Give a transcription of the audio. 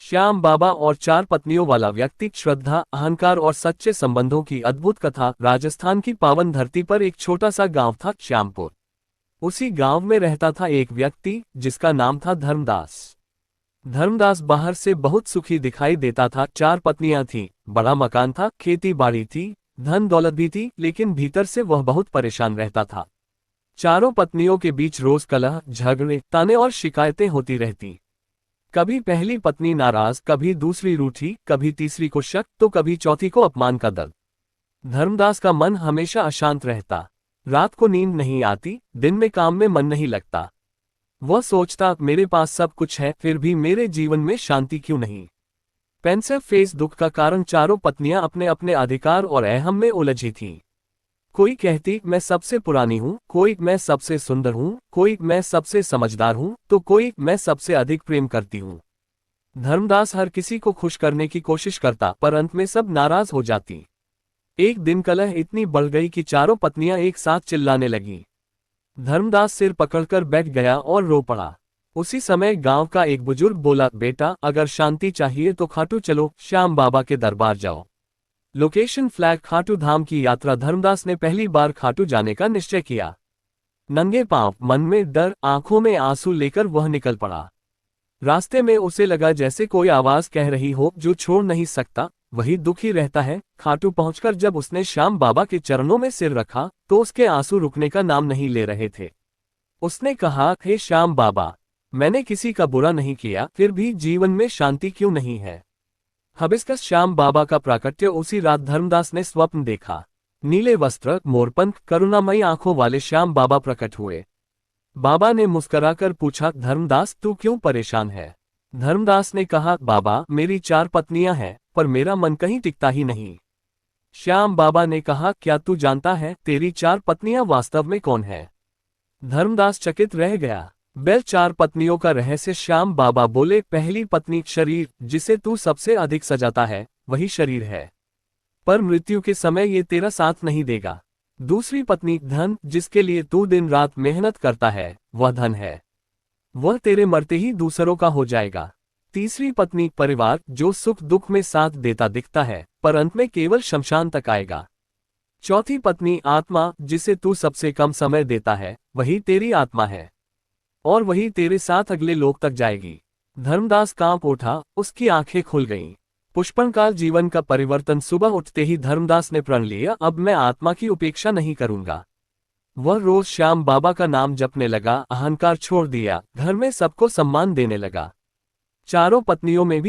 श्याम बाबा और 4 पत्नियों वाला व्यक्ति। श्रद्धा, अहंकार और सच्चे संबंधों की अद्भुत कथा। राजस्थान की पावन धरती पर एक छोटा सा गांव था, श्यामपुर। उसी गांव में रहता था एक व्यक्ति जिसका नाम था धर्मदास। धर्मदास बाहर से बहुत सुखी दिखाई देता था। 4 पत्नियां थीं, बड़ा मकान था, खेती बाड़ी थी, धन दौलत भी थी, लेकिन भीतर से वह बहुत परेशान रहता था। चारों पत्नियों के बीच रोज कलह, झगड़े, ताने और शिकायतें होती रहती। कभी पहली पत्नी नाराज, कभी दूसरी रूठी, कभी तीसरी को शक, तो कभी चौथी को अपमान का दर्द। धर्मदास का मन हमेशा अशांत रहता। रात को नींद नहीं आती, दिन में काम में मन नहीं लगता। वह सोचता, मेरे पास सब कुछ है, फिर भी मेरे जीवन में शांति क्यों नहीं। पेंसिव फेस दुख का कारण चारों पत्नियां अपने अपने अधिकार और अहम में उलझी थीं। कोई कहती, मैं सबसे पुरानी हूँ, कोई, मैं सबसे सुंदर हूँ, कोई, मैं सबसे समझदार हूँ, तो कोई, मैं सबसे अधिक प्रेम करती हूँ। धर्मदास हर किसी को खुश करने की कोशिश करता, पर अंत में सब नाराज हो जाती। एक दिन कलह इतनी बढ़ गई कि चारों पत्नियां एक साथ चिल्लाने लगीं। धर्मदास सिर पकड़कर बैठ गया और रो पड़ा। उसी समय गांव का एक बुजुर्ग बोला, बेटा, अगर शांति चाहिए तो खाटू चलो, श्याम बाबा के दरबार जाओ। लोकेशन फ्लैग खाटू धाम की यात्रा। धर्मदास ने पहली बार खाटू जाने का निश्चय किया। नंगे पांव, मन में डर, आंखों में आंसू लेकर वह निकल पड़ा। रास्ते में उसे लगा जैसे कोई आवाज कह रही हो, जो छोड़ नहीं सकता, वही दुखी रहता है। खाटू पहुंचकर जब उसने श्याम बाबा के चरणों में सिर रखा, तो उसके आंसू रुकने का नाम नहीं ले रहे थे। उसने कहा, हे श्याम बाबा, मैंने किसी का बुरा नहीं किया, फिर भी जीवन में शांति क्यों नहीं है। हबिस्कस श्याम बाबा का प्राकट्य। उसी रात धर्मदास ने स्वप्न देखा। नीले वस्त्र, मोरपंख, करुणामयी आंखों वाले श्याम बाबा प्रकट हुए। बाबा ने मुस्कुराकर पूछा, धर्मदास, तू क्यों परेशान है। धर्मदास ने कहा, बाबा, मेरी 4 पत्नियां हैं, पर मेरा मन कहीं टिकता ही नहीं। श्याम बाबा ने कहा, क्या तू जानता है, तेरी 4 पत्नियां वास्तव में कौन है। धर्मदास चकित रह गया। 4 पत्नियों का रहस्य। श्याम बाबा बोले, पहली पत्नी शरीर, जिसे तू सबसे अधिक सजाता है, वही शरीर है, पर मृत्यु के समय ये तेरा साथ नहीं देगा। दूसरी पत्नी धन, जिसके लिए तू दिन रात मेहनत करता है, वह धन है, वह तेरे मरते ही दूसरों का हो जाएगा। तीसरी पत्नी परिवार, जो सुख दुख में साथ देता दिखता है, पर अंत में केवल शमशान तक आएगा। चौथी पत्नी आत्मा, जिसे तू सबसे कम समय देता है, वही तेरी आत्मा है, और वही तेरे साथ अगले लोक तक जाएगी। धर्मदास कांप उठा, उसकी आंखें खुल गईं। पुष्पनकाल जीवन का परिवर्तन। सुबह उठते ही धर्मदास ने प्रण लिया, अब मैं आत्मा की उपेक्षा नहीं करूंगा। वह रोज श्याम बाबा का नाम जपने लगा, अहंकार छोड़ दिया, घर में सबको सम्मान देने लगा। चारों पत्नियों में भी